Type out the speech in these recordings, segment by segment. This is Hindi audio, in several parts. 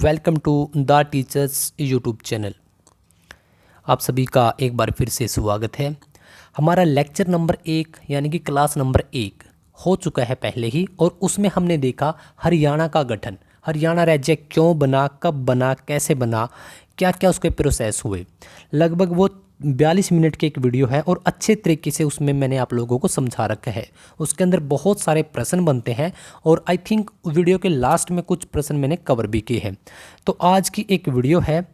Welcome to the teachers YouTube channel. आप सभी का एक बार फिर से स्वागत है। हमारा लेक्चर नंबर 1 यानी कि क्लास नंबर 1 हो चुका है पहले ही, और उसमें हमने देखा हरियाणा का गठन, हरियाणा राज्य क्यों बना, कब बना, कैसे बना, क्या क्या उसके प्रोसेस हुए। लगभग वो 42 मिनट की एक वीडियो है और अच्छे तरीके से उसमें मैंने आप लोगों को समझा रखा है। उसके अंदर बहुत सारे प्रश्न बनते हैं और आई थिंक वीडियो के लास्ट में कुछ प्रश्न मैंने कवर भी किए हैं। तो आज की एक वीडियो है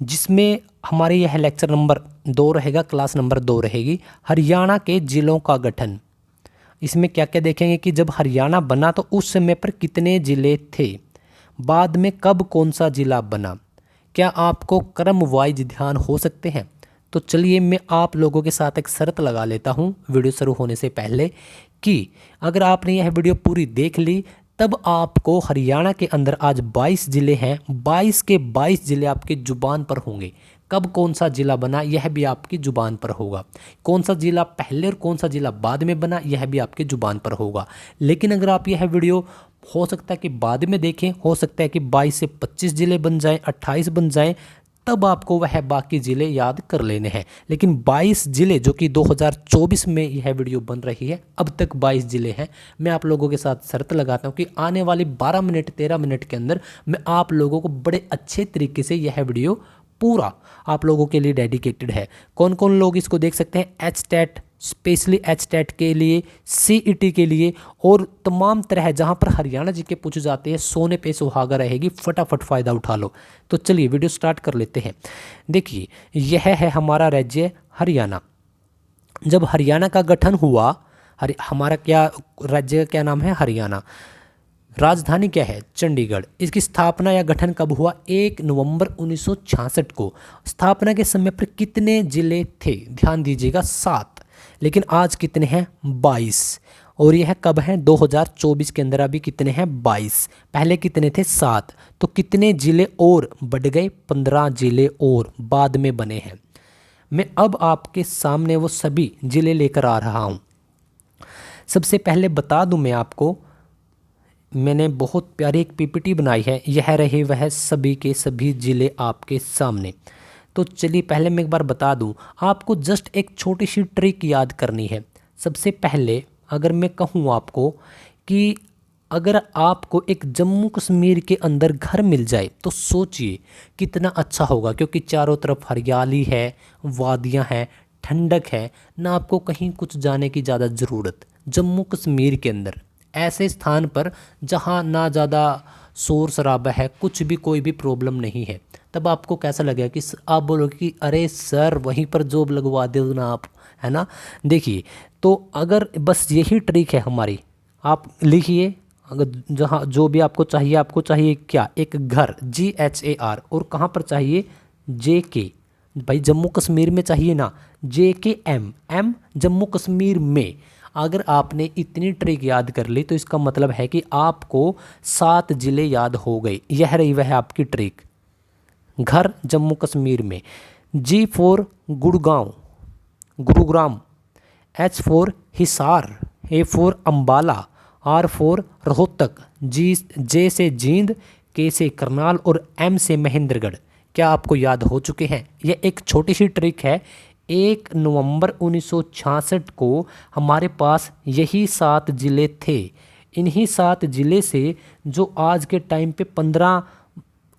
जिसमें हमारे यह लेक्चर नंबर 2 रहेगा, क्लास नंबर 2 रहेगी, हरियाणा के ज़िलों का गठन। इसमें क्या क्या देखेंगे कि जब हरियाणा बना तो उस समय पर कितने ज़िले थे, बाद में कब कौन सा ज़िला बना, क्या आपको क्रम वाइज ध्यान हो सकते हैं। तो चलिए मैं आप लोगों के साथ एक शर्त लगा लेता हूं वीडियो शुरू होने से पहले कि अगर आपने यह वीडियो पूरी देख ली तब आपको हरियाणा के अंदर आज 22 ज़िले हैं, 22 के 22 ज़िले आपकी ज़ुबान पर होंगे। कब कौन सा ज़िला बना यह भी आपकी ज़ुबान पर होगा, कौन सा ज़िला पहले और कौन सा ज़िला बाद में बना यह भी आपकी ज़ुबान पर होगा। लेकिन अगर आप यह वीडियो हो सकता है कि बाद में देखें, हो सकता है कि 22 से 25 ज़िले बन जाएं, 28 बन जाएं, तब आपको वह बाकी ज़िले याद कर लेने हैं। लेकिन 22 ज़िले जो कि 2024 में यह वीडियो बन रही है, अब तक 22 ज़िले हैं। मैं आप लोगों के साथ शर्त लगाता हूं कि आने वाली 12 मिनट 13 मिनट के अंदर मैं आप लोगों को बड़े अच्छे तरीके से यह वीडियो पूरा आप लोगों के लिए डेडिकेटेड है। कौन कौन लोग इसको देख सकते हैं, एचटेट, स्पेशली एचटेट के लिए, सीईटी के लिए और तमाम तरह जहां पर हरियाणा जी के पूछे जाते हैं, सोने पे सुहागा रहेगी, फटाफट फ़ायदा उठा लो। तो चलिए वीडियो स्टार्ट कर लेते हैं। देखिए यह है हमारा राज्य हरियाणा। जब हरियाणा का गठन हुआ, हमारा क्या राज्य का क्या नाम है, हरियाणा। राजधानी क्या है, चंडीगढ़। इसकी स्थापना या गठन कब हुआ, 1 नवंबर 1966 को। स्थापना के समय पर कितने जिले थे, ध्यान दीजिएगा 7, लेकिन आज कितने हैं, 22। और यह कब है, 2024 के अंदर अभी कितने हैं, 22। पहले कितने थे, 7। तो कितने जिले और बढ़ गए, 15 जिले और बाद में बने हैं। मैं अब आपके सामने वो सभी जिले लेकर आ रहा हूँ। सबसे पहले बता दूं मैं आपको, मैंने बहुत प्यारी एक पीपीटी बनाई है, यह रहे वह सभी के सभी ज़िले आपके सामने। तो चलिए पहले मैं एक बार बता दूं, आपको जस्ट एक छोटी सी ट्रिक याद करनी है। सबसे पहले अगर मैं कहूं आपको कि अगर आपको एक जम्मू कश्मीर के अंदर घर मिल जाए तो सोचिए कितना अच्छा होगा, क्योंकि चारों तरफ हरियाली है, वादियां हैं, ठंडक है, ना आपको कहीं कुछ जाने की ज़्यादा ज़रूरत। जम्मू कश्मीर के अंदर ऐसे स्थान पर जहाँ ना ज़्यादा शोर शराबा है, कुछ भी कोई भी प्रॉब्लम नहीं है, तब आपको कैसा लगेगा कि आप बोलोगे कि अरे सर वहीं पर जॉब लगवा दो ना आप, है ना। देखिए तो अगर बस यही ट्रिक है हमारी, आप लिखिए अगर जहाँ जो भी आपको चाहिए क्या, एक घर, GHAR, और कहाँ पर चाहिए, JK, भाई जम्मू कश्मीर में चाहिए ना, JKM जम्मू कश्मीर में। अगर आपने इतनी ट्रिक याद कर ली तो इसका मतलब है कि आपको 7 जिले याद हो गए। यह रही वह आपकी ट्रिक, घर जम्मू कश्मीर में। G for Gurgaon, Gurugram, H for Hisar, A for Ambala, R for Rohtak, J से जींद, K से करनाल और M से महेंद्रगढ़। क्या आपको याद हो चुके हैं। यह एक छोटी सी ट्रिक है। 1 नवंबर 1966 को हमारे पास यही 7 जिले थे। इन्हीं 7 जिले से जो आज के टाइम पे 15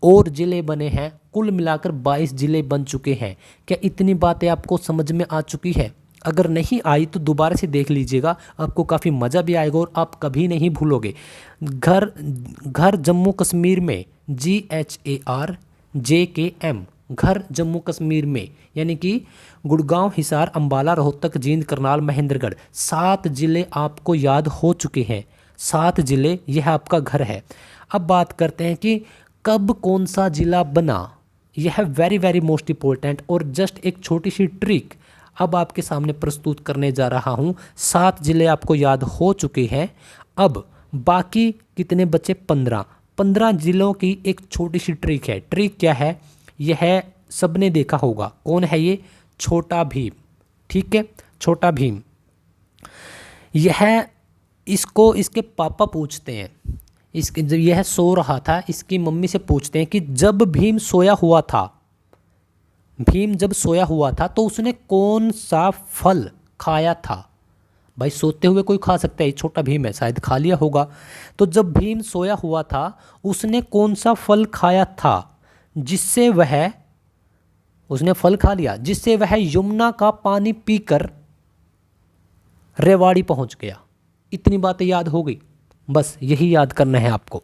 और ज़िले बने हैं, कुल मिलाकर 22 ज़िले बन चुके हैं। क्या इतनी बातें आपको समझ में आ चुकी है। अगर नहीं आई तो दोबारा से देख लीजिएगा, आपको काफ़ी मज़ा भी आएगा और आप कभी नहीं भूलोगे। घर घर जम्मू कश्मीर में, GHAR, JKM, घर जम्मू कश्मीर में, यानी कि गुड़गांव, हिसार, अम्बाला, रोहतक, जींद, करनाल, महेंद्रगढ़, 7 ज़िले आपको याद हो चुके हैं। 7 ज़िले, यह आपका घर है। अब बात करते हैं कि कब कौन सा ज़िला बना। यह वेरी वेरी मोस्ट इम्पोर्टेंट और जस्ट एक छोटी सी ट्रिक अब आपके सामने प्रस्तुत करने जा रहा हूँ। 7 ज़िले आपको याद हो चुके हैं। अब बाकी कितने बचे, 15। 15 ज़िलों की एक छोटी सी ट्रिक है। ट्रिक क्या है, यह सबने देखा होगा। कौन है ये, छोटा भीम। ठीक है, छोटा भीम। यह इसको इसके पापा पूछते हैं, इसके जब यह सो रहा था, इसकी मम्मी से पूछते हैं कि जब भीम सोया हुआ था, भीम जब सोया हुआ था तो उसने कौन सा फल खाया था। भाई सोते हुए कोई खा सकता है, छोटा भीम है शायद खा लिया होगा। तो जब भीम सोया हुआ था उसने कौन सा फल खाया था जिससे वह, उसने फल खा लिया जिससे वह यमुना का पानी पीकर रेवाड़ी पहुंच गया। इतनी बातें याद हो गई, बस यही याद करना है आपको।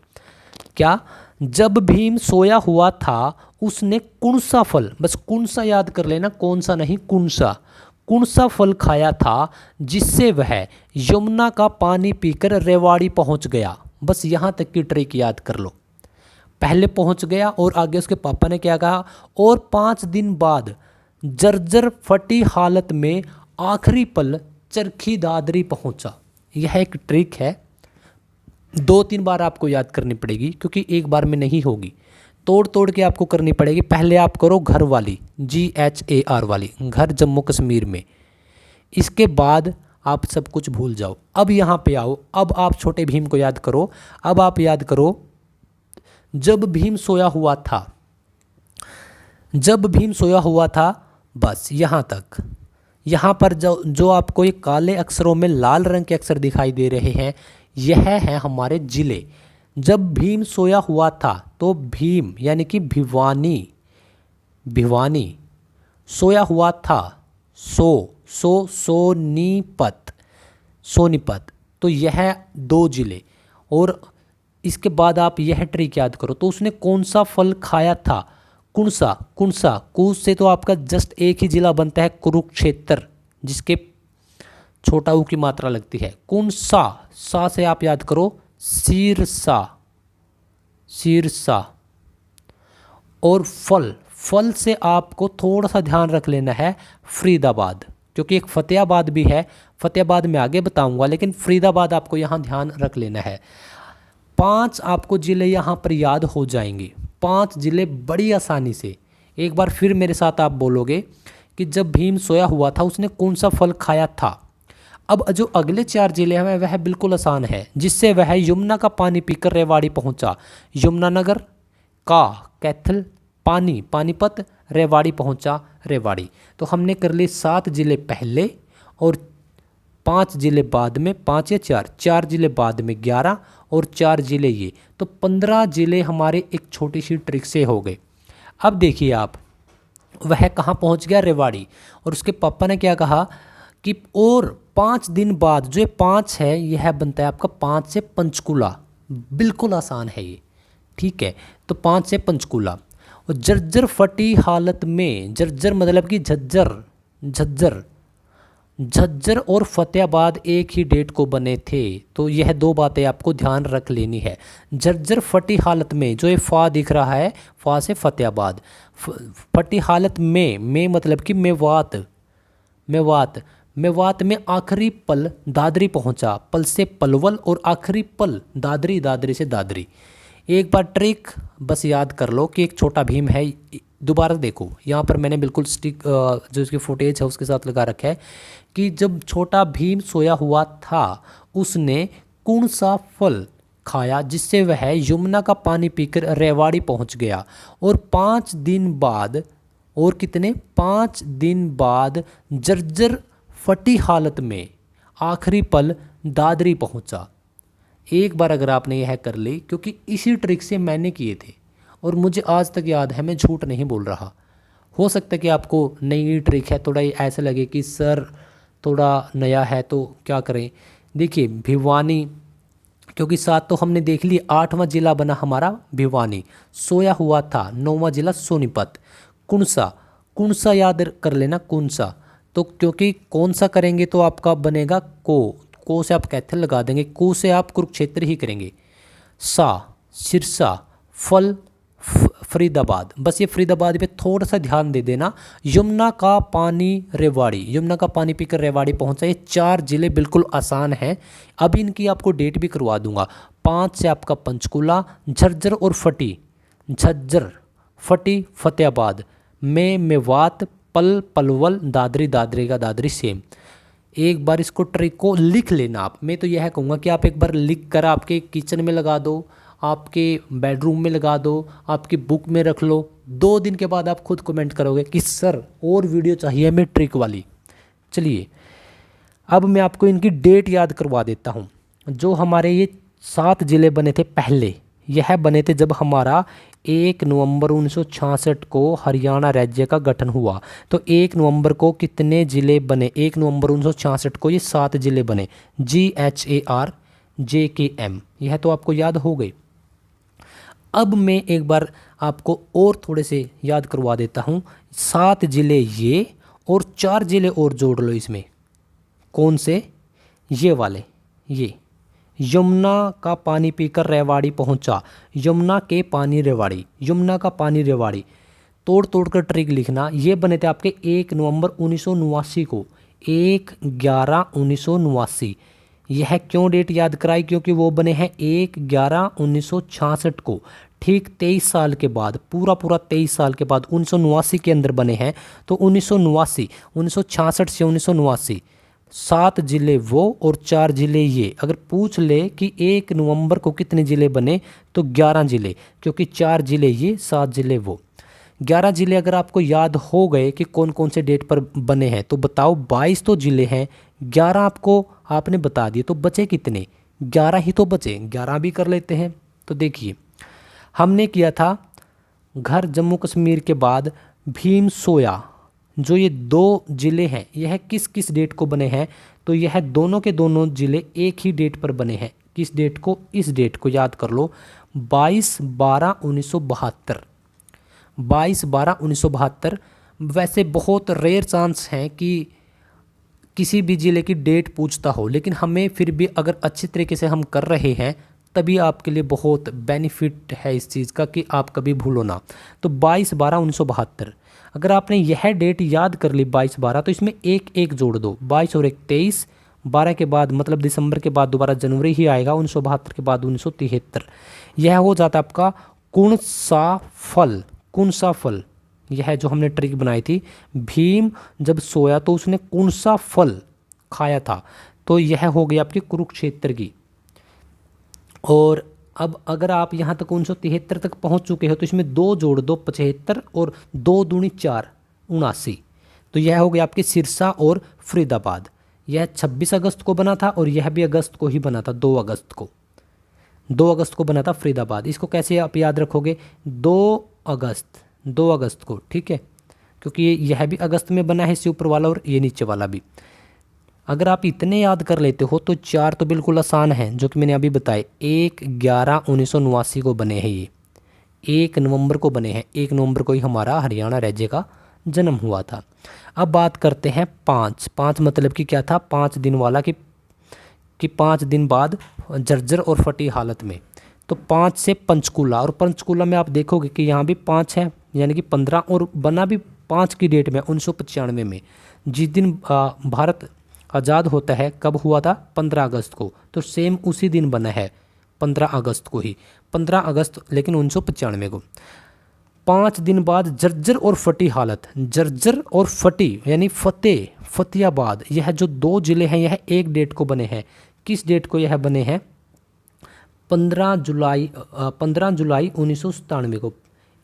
क्या, जब भीम सोया हुआ था उसने कौन सा फल, बस कौन सा याद कर लेना, कौन सा नहीं कौन सा फल खाया था जिससे वह यमुना का पानी पीकर रेवाड़ी पहुंच गया। बस यहाँ तक की ट्रिक याद कर लो। पहले पहुंच गया और आगे उसके पापा ने क्या कहा, और 5 दिन बाद जर्जर फटी हालत में आखिरी पल चरखी दादरी पहुंचा। यह एक ट्रिक है, 2-3 बार आपको याद करनी पड़ेगी क्योंकि एक बार में नहीं होगी, तोड़ तोड़ के आपको करनी पड़ेगी। पहले आप करो घर वाली, GHAR वाली, घर जम्मू कश्मीर में। इसके बाद आप सब कुछ भूल जाओ। अब यहाँ पे आओ, अब आप छोटे भीम को याद करो। अब आप याद करो जब भीम सोया हुआ था, जब भीम सोया हुआ था, बस यहाँ तक। यहाँ पर जो आपको ये काले अक्षरों में लाल रंग के अक्षर दिखाई दे रहे हैं, यह है हमारे जिले। जब भीम सोया हुआ था तो भीम यानी कि भिवानी, भिवानी सोया हुआ था, सोनीपत, सोनीपत। तो यह 2 जिले। और इसके बाद आप यह ट्रिक याद करो, तो उसने कौन सा फल खाया था, कुणसा, कु से तो आपका जस्ट एक ही जिला बनता है, कुरुक्षेत्र, जिसके छोटा ऊ की मात्रा लगती है। कुणसा, सा से आप याद करो सिरसा, सिरसा। और फल से आपको थोड़ा सा ध्यान रख लेना है, फरीदाबाद, क्योंकि एक फतेहाबाद भी है, फतेहाबाद में आगे बताऊंगा, लेकिन फरीदाबाद आपको यहाँ ध्यान रख लेना है। 5 आपको जिले यहाँ पर याद हो जाएंगे, 5 जिले बड़ी आसानी से। एक बार फिर मेरे साथ आप बोलोगे कि जब भीम सोया हुआ था उसने कौन सा फल खाया था। अब जो अगले 4 जिले हैं वह बिल्कुल आसान है, जिससे वह यमुना का पानी पीकर रेवाड़ी पहुंचा। यमुनानगर, का कैथल, पानी पानीपत, रेवाड़ी पहुंचा, रेवाड़ी। तो हमने कर लिए 7 जिले पहले और 5 जिले बाद में, 5 या 4 जिले बाद में, 11 और 4 जिले ये, तो 15 जिले हमारे एक छोटी सी ट्रिक से हो गए। अब देखिए आप, वह कहाँ पहुँच गया, रेवाड़ी। और उसके पापा ने क्या कहा कि और 5 दिन बाद, जो 5 है यह बनता है आपका 5 से पंचकूला। बिल्कुल आसान है ये, ठीक है। तो 5 से पंचकूला। और जर्जर फटी हालत में, जर्जर मतलब कि झज्जर, झज्जर, झज्जर और फतेहाबाद एक ही डेट को बने थे। तो यह 2 बातें आपको ध्यान रख लेनी है। जर्जर फटी हालत में, जो ये फा दिख रहा है, फा से फतेहाबाद, फटी हालत में मतलब कि मेवात, मेवात, मेवात में आखिरी पल दादरी पहुंचा, पल से पलवल और आखिरी पल दादरी, दादरी से दादरी। एक बार ट्रिक बस याद कर लो कि एक छोटा भीम है। दोबारा देखो, यहाँ पर मैंने बिल्कुल स्टिक जो इसकी फुटेज है उसके साथ लगा रखा है कि जब छोटा भीम सोया हुआ था उसने कौन सा फल खाया जिससे वह यमुना का पानी पीकर रेवाड़ी पहुँच गया। और 5 दिन बाद, और कितने, 5 दिन बाद जर्जर फटी हालत में आखिरी पल दादरी पहुँचा। एक बार अगर आपने यह कर ली, क्योंकि इसी ट्रिक से मैंने किए थे और मुझे आज तक याद है, मैं झूठ नहीं बोल रहा। हो सकता है कि आपको नई ट्रिक है, थोड़ा ऐसा लगे कि सर थोड़ा नया है तो क्या करें। देखिए भिवानी, क्योंकि 7 तो हमने देख ली, 8वां जिला बना हमारा भिवानी। सोया हुआ था 9वां जिला सोनीपत। कुणसा, कुणसा याद कर लेना, कुणसा। तो क्योंकि कौन सा करेंगे तो आपका बनेगा को से आप कैथल लगा देंगे, को से आप कुरुक्षेत्र ही करेंगे। सा, सिरसा, फल फरीदाबाद। बस ये फरीदाबाद पे थोड़ा सा ध्यान दे देना। यमुना का पानी रेवाड़ी, यमुना का पानी पीकर रेवाड़ी पहुंचा। ये 4 जिले बिल्कुल आसान हैं। अभी इनकी आपको डेट भी करवा दूंगा। 5 से आपका पंचकूला, झज्जर और फटी, झज्जर फटी फतेहाबाद, में मेवात, पल पलवल, दादरी, दादरी का दादरी सेम। एक बार इसको ट्रिक को लिख लेना आप। मैं तो यह कहूँगा कि आप एक बार लिख कर आपके किचन में लगा दो, आपके बेडरूम में लगा दो, आपकी बुक में रख लो। 2 दिन के बाद आप खुद कमेंट करोगे कि सर और वीडियो चाहिए हमें ट्रिक वाली। चलिए अब मैं आपको इनकी डेट याद करवा देता हूँ। जो हमारे ये 7 ज़िले बने थे पहले, यह बने थे जब हमारा 1 नवंबर 1966 को हरियाणा राज्य का गठन हुआ। तो 1 नवंबर को कितने ज़िले बने? 1 नवंबर 1966 को ये 7 ज़िले बने, GHARJKM। यह तो आपको याद हो गई। अब मैं एक बार आपको और थोड़े से याद करवा देता हूँ। 7 ज़िले ये और 4 ज़िले और जोड़ लो इसमें। कौन से? ये वाले। ये यमुना का पानी पीकर रेवाड़ी पहुंचा, यमुना के पानी रेवाड़ी, यमुना का पानी रेवाड़ी। तोड़ तोड़ कर ट्रिक लिखना। ये बने थे आपके 1 नवंबर 1989 को, 1/11/1989। यह क्यों डेट याद कराई? क्योंकि वो बने हैं 1/11/1966 को, ठीक 23 साल के बाद, पूरा 23 साल के बाद 1989 के अंदर बने हैं। तो 1989, 1966 से 1989, 7 ज़िले वो और 4 ज़िले ये। अगर पूछ ले कि 1 नवंबर को कितने ज़िले बने, तो 11 ज़िले, क्योंकि 4 ज़िले ये, 7 ज़िले वो। 11 ज़िले अगर आपको याद हो गए कि कौन कौन से डेट पर बने हैं, तो बताओ 22 तो ज़िले हैं, 11 आपको आपने बता दिए, तो बचे कितने? 11 ही तो बचे। 11 भी कर लेते हैं। तो देखिए हमने किया था घर जम्मू कश्मीर के बाद भीम सोया। जो ये 2 ज़िले हैं यह किस किस डेट को बने हैं? तो यह दोनों के दोनों ज़िले एक ही डेट पर बने हैं। किस डेट को? इस डेट को याद कर लो, 22/12/1972। 22/12/1972। वैसे बहुत रेयर चांस हैं कि किसी भी ज़िले की डेट पूछता हो, लेकिन हमें फिर भी अगर अच्छी तरीके से हम कर रहे हैं तभी आपके लिए बहुत बेनिफिट है इस चीज़ का कि आप कभी भूलो ना। तो 22/12/1972। अगर आपने यह डेट याद कर ली 22/12, तो इसमें एक एक जोड़ दो, 22 और 1 23, 12 के बाद मतलब दिसंबर के बाद दोबारा जनवरी ही आएगा, 1972 के बाद 1973। यह हो जाता आपका कुण सा फल। कुण सा फल, यह जो हमने ट्रिक बनाई थी, भीम जब सोया तो उसने कौन सा फल खाया था? तो यह हो गई आपकी कुरुक्षेत्र की। और अब अगर आप यहाँ तक 1973 तक पहुँच चुके हो, तो इसमें 2 जोड़ दो, 75 और 2 दूनी 4, 79। तो यह हो गया आपके सिरसा और फरीदाबाद। यह 26 अगस्त को बना था और यह भी अगस्त को ही बना था, 2 अगस्त को। 2 अगस्त को बना था फरीदाबाद। इसको कैसे आप याद रखोगे? 2 अगस्त को, ठीक है, क्योंकि यह भी अगस्त में बना है, इससे ऊपर वाला और ये नीचे वाला भी। अगर आप इतने याद कर लेते हो तो 4 तो बिल्कुल आसान है, जो कि मैंने अभी बताए। 1/11/1989 को बने हैं ये, 1 नवंबर को बने हैं। 1 नवंबर को ही हमारा हरियाणा राज्य का जन्म हुआ था। अब बात करते हैं 5 मतलब कि क्या था? 5 दिन वाला कि 5 दिन बाद जर्जर और फटी हालत में। तो 5 से पंचकूला, और पंचकूला में आप देखोगे कि यहाँ भी 5 है, यानी कि 15, और बना भी 5 की डेट में, 1995 में, जिस दिन भारत आज़ाद होता है। कब हुआ था? 15 अगस्त को। तो सेम उसी दिन बना है, 15 अगस्त को ही, 15 अगस्त लेकिन 1995 को। 5 दिन बाद जर्जर और फटी हालत। जर्जर और फटी यानी फतेहाबाद, यह जो 2 ज़िले हैं यह एक डेट को बने हैं। किस डेट को यह बने हैं? 15 जुलाई 1997 को।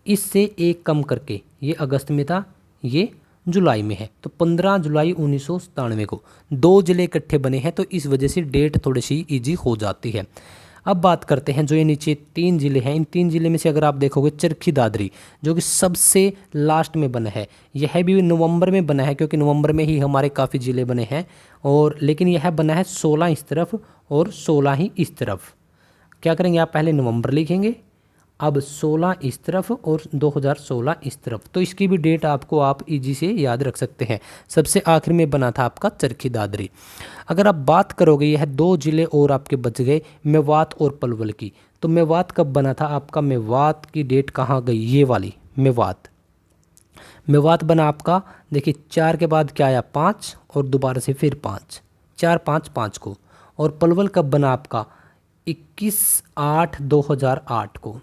इससे एक कम करके, ये अगस्त में था, ये जुलाई में है, तो 15 जुलाई 1997 को 2 ज़िले इकट्ठे बने हैं। तो इस वजह से डेट थोड़ी सी ईजी हो जाती है। अब बात करते हैं जो ये नीचे 3 ज़िले हैं। इन 3 ज़िले में से अगर आप देखोगे, चरखी दादरी जो कि सबसे लास्ट में बना है, यह भी नवंबर में बना है, क्योंकि नवंबर में ही हमारे काफ़ी ज़िले बने हैं। और लेकिन यह बना है 16 इस तरफ और 16 ही इस तरफ। क्या करेंगे आप? पहले नवंबर लिखेंगे, अब 16 इस तरफ और 2016 इस तरफ। तो इसकी भी डेट आपको आप इजी से याद रख सकते हैं। सबसे आखिर में बना था आपका चरखी दादरी। अगर आप बात करोगे, यह 2 ज़िले और आपके बच गए, मेवात और पलवल की। तो मेवात कब बना था आपका? मेवात की डेट कहाँ गई? ये वाली मेवात बना आपका, देखिए 4 के बाद क्या आया? 5 और दोबारा से फिर 5, 4-5-5 को। और पलवल कब बना आपका? 21/8/2008 को।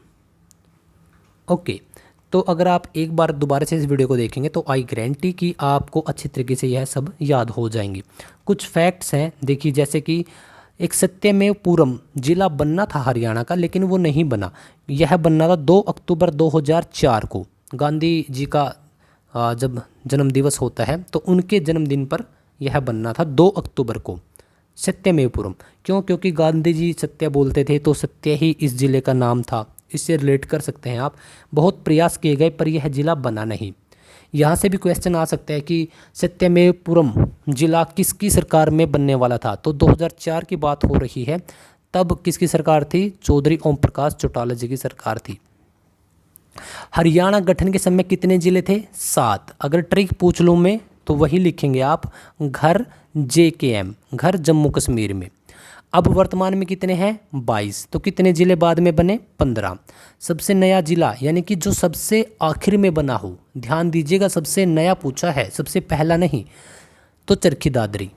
ओके, तो अगर आप एक बार दोबारा से इस वीडियो को देखेंगे तो आई गारंटी कि आपको अच्छी तरीके से यह सब याद हो जाएंगे। कुछ फैक्ट्स हैं, देखिए, जैसे कि एक सत्यमेवपुरम जिला बनना था हरियाणा का, लेकिन वो नहीं बना। यह बनना था 2 अक्टूबर 2004 को। गांधी जी का जब जन्म दिवस होता है तो उनके जन्मदिन पर यह बनना था 2 अक्टूबर को सत्यमेवपुरम। क्यों? क्योंकि गांधी जी सत्य बोलते थे, तो सत्य ही इस ज़िले का नाम था। इससे रिलेट कर सकते हैं आप। बहुत प्रयास किए गए पर यह ज़िला बना नहीं। यहाँ से भी क्वेश्चन आ सकता है कि सत्यमेवपुरम जिला किसकी सरकार में बनने वाला था, तो 2004 की बात हो रही है। तब किसकी सरकार थी? चौधरी ओम प्रकाश चौटाला जी की सरकार थी। हरियाणा गठन के समय कितने जिले थे? 7। अगर ट्रिक पूछ लूँ मैं तो वही लिखेंगे आप, घर JKM, घर जम्मू कश्मीर में। अब वर्तमान में कितने हैं? 22। तो कितने जिले बाद में बने? 15। सबसे नया जिला यानी कि जो सबसे आखिर में बना हो, ध्यान दीजिएगा, सबसे नया पूछा है, सबसे पहला नहीं, तो चरखी दादरी।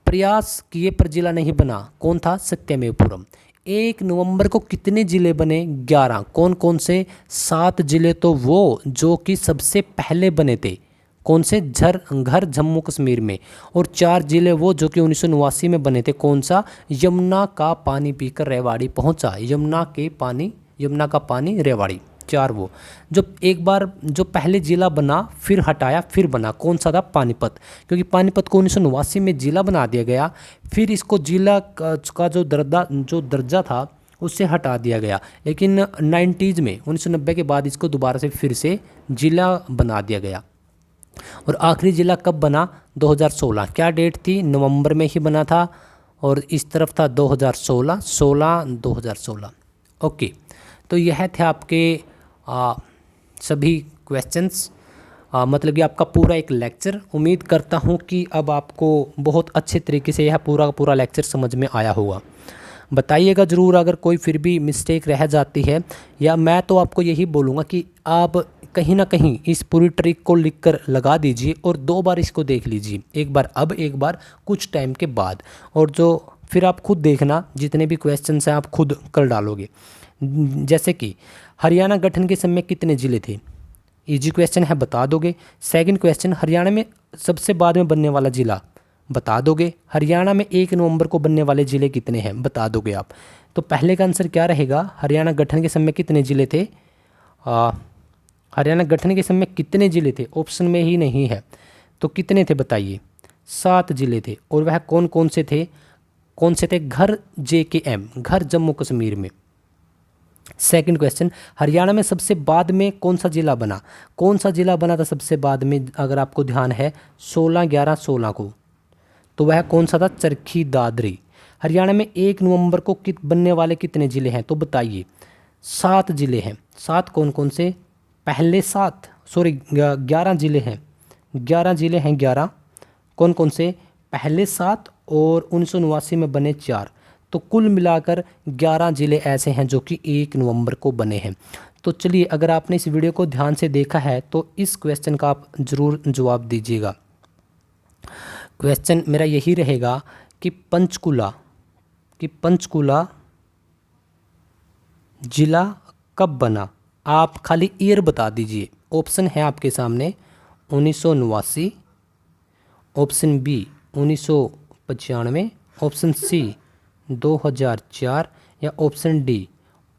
प्रयास किए पर जिला नहीं बना, कौन था? सत्यमेवपुरम। 1 नवंबर को कितने जिले बने? 11। कौन कौन से? 7 जिले तो वो जो कि सबसे पहले बने थे, कौन से? घर जम्मू कश्मीर में। और 4 जिले वो जो कि 1989 में बने थे, कौन सा? यमुना का पानी पीकर रेवाड़ी पहुंचा, यमुना का पानी रेवाड़ी। 4 वो जो एक बार जो पहले जिला बना फिर हटाया फिर बना, कौन सा था? पानीपत। क्योंकि पानीपत को 1989 में जिला बना दिया गया, फिर इसको जिला का जो दर्जा था उससे हटा दिया गया, लेकिन 90s में 1990 के बाद इसको दोबारा से फिर से जिला बना दिया गया। और आखिरी ज़िला कब बना? 2016। क्या डेट थी? नवंबर में ही बना था। और इस तरफ था 2016। ओके, तो यह थे आपके सभी क्वेश्चंस, मतलब कि आपका पूरा एक लेक्चर। उम्मीद करता हूँ कि अब आपको बहुत अच्छे तरीके से यह पूरा का पूरा लेक्चर समझ में आया होगा। बताइएगा ज़रूर अगर कोई फिर भी मिस्टेक रह जाती है, या मैं तो आपको यही बोलूँगा कि आप कहीं ना कहीं इस पूरी ट्रिक को लिखकर लगा दीजिए और 2 बार इसको देख लीजिए, एक बार अब, एक बार कुछ टाइम के बाद। और जो फिर आप खुद देखना, जितने भी क्वेश्चंस हैं आप खुद कर डालोगे। जैसे कि हरियाणा गठन के समय कितने ज़िले थे? इजी क्वेश्चन है, बता दोगे। सेकंड क्वेश्चन, हरियाणा में सबसे बाद में बनने वाला ज़िला, बता दोगे। हरियाणा में 1 नवंबर को बनने वाले ज़िले कितने हैं? बता दोगे आप। तो पहले का आंसर क्या रहेगा? हरियाणा गठन के समय कितने ज़िले थे? हरियाणा गठन के समय कितने ज़िले थे? ऑप्शन में ही नहीं है, तो कितने थे बताइए? 7 ज़िले थे। और वह कौन कौन से थे? घर JKM, घर जम्मू कश्मीर में। सेकंड क्वेश्चन, हरियाणा में सबसे बाद में कौन सा जिला बना? कौन सा जिला बना था सबसे बाद में, अगर आपको ध्यान है? 16/11/16 को। तो वह कौन सा था? चरखी दादरी। हरियाणा में 1 नवंबर को बनने वाले कितने ज़िले हैं? तो बताइए। 7 ज़िले हैं। 7 कौन कौन से? पहले 11 ज़िले हैं। 11 ज़िले हैं। 11 कौन कौन से? पहले 7 और 1989 में बने 4। तो कुल मिलाकर 11 ज़िले ऐसे हैं जो कि 1 नवंबर को बने हैं। तो चलिए, अगर आपने इस वीडियो को ध्यान से देखा है तो इस क्वेश्चन का आप ज़रूर जवाब दीजिएगा। क्वेश्चन मेरा यही रहेगा कि पंचकुला जिला कब बना? आप खाली ईयर बता दीजिए। ऑप्शन है आपके सामने 1989, ऑप्शन बी 1995, ऑप्शन सी 2004 या ऑप्शन डी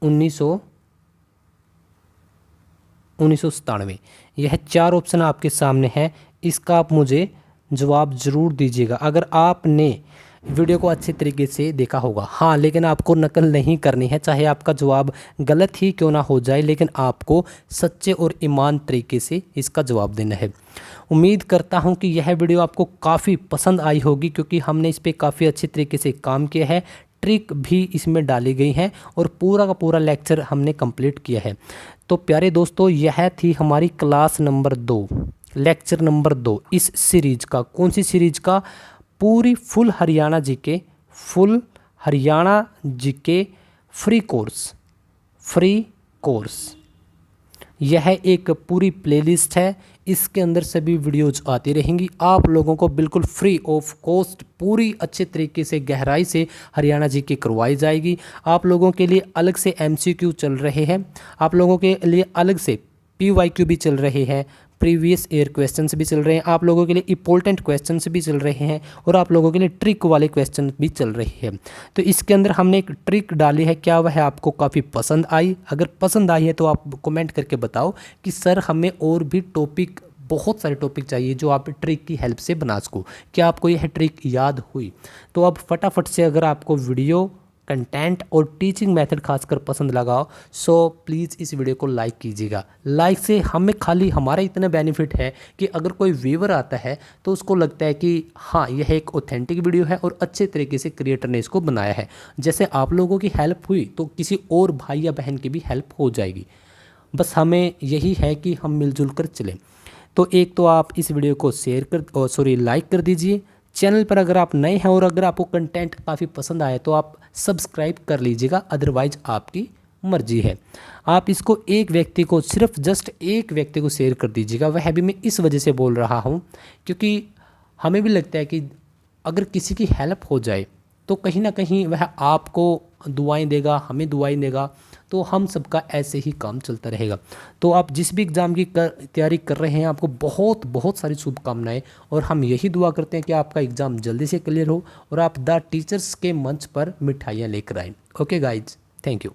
1997। यह 4 ऑप्शन आपके सामने है। इसका आप मुझे जवाब ज़रूर दीजिएगा अगर आपने वीडियो को अच्छे तरीके से देखा होगा। हाँ, लेकिन आपको नकल नहीं करनी है, चाहे आपका जवाब गलत ही क्यों ना हो जाए, लेकिन आपको सच्चे और ईमान तरीके से इसका जवाब देना है। उम्मीद करता हूँ कि यह वीडियो आपको काफ़ी पसंद आई होगी, क्योंकि हमने इस पर काफ़ी अच्छे तरीके से काम किया है, ट्रिक भी इसमें डाली गई हैं और पूरा का पूरा लेक्चर हमने कंप्लीट किया है। तो प्यारे दोस्तों, यह थी हमारी क्लास नंबर 2, लेक्चर नंबर 2 इस सीरीज का। कौन सी सीरीज का? पूरी full Haryana GK free course. यह एक पूरी प्लेलिस्ट है, इसके अंदर सभी वीडियोज आती रहेंगी। आप लोगों को बिल्कुल फ्री ऑफ कॉस्ट पूरी अच्छे तरीके से गहराई से हरियाणा जीके करवाई जाएगी। आप लोगों के लिए अलग से MCQ चल रहे हैं, आप लोगों के लिए अलग से PYQ भी चल रहे हैं, प्रीवियस ईयर क्वेश्चंस भी चल रहे हैं, आप लोगों के लिए इंपॉर्टेंट क्वेश्चंस भी चल रहे हैं और आप लोगों के लिए ट्रिक वाले क्वेश्चन भी चल रहे हैं। तो इसके अंदर हमने एक ट्रिक डाली है, क्या वह आपको काफ़ी पसंद आई? अगर पसंद आई है तो आप कमेंट करके बताओ कि सर हमें और भी टॉपिक, बहुत सारे टॉपिक चाहिए जो आप ट्रिक की हेल्प से बना सको। क्या आपको यह ट्रिक याद हुई? तो अब फटाफट से, अगर आपको वीडियो कंटेंट और टीचिंग मेथड खासकर पसंद लगाओ, सो प्लीज़ इस वीडियो को लाइक कीजिएगा। लाइक से हमें खाली हमारा इतना बेनिफिट है कि अगर कोई व्यूअर आता है तो उसको लगता है कि हाँ, यह एक ऑथेंटिक वीडियो है और अच्छे तरीके से क्रिएटर ने इसको बनाया है। जैसे आप लोगों की हेल्प हुई तो किसी और भाई या बहन की भी हेल्प हो जाएगी। बस हमें यही है कि हम मिलजुल कर चलें। तो एक तो आप इस वीडियो को लाइक कर दीजिए। चैनल पर अगर आप नए हैं और अगर आपको कंटेंट काफ़ी पसंद आए तो आप सब्सक्राइब कर लीजिएगा, अदरवाइज आपकी मर्जी है। आप इसको एक व्यक्ति को, सिर्फ जस्ट एक व्यक्ति को शेयर कर दीजिएगा। वह भी मैं इस वजह से बोल रहा हूँ क्योंकि हमें भी लगता है कि अगर किसी की हेल्प हो जाए तो कहीं ना कहीं वह आपको दुआएं देगा, हमें दुआएं देगा, तो हम सबका ऐसे ही काम चलता रहेगा। तो आप जिस भी एग्ज़ाम की तैयारी कर रहे हैं, आपको बहुत बहुत सारी शुभकामनाएं, और हम यही दुआ करते हैं कि आपका एग्ज़ाम जल्दी से क्लियर हो और आप द टीचर्स के मंच पर मिठाइयाँ लेकर आएँ। Okay guys, thank you.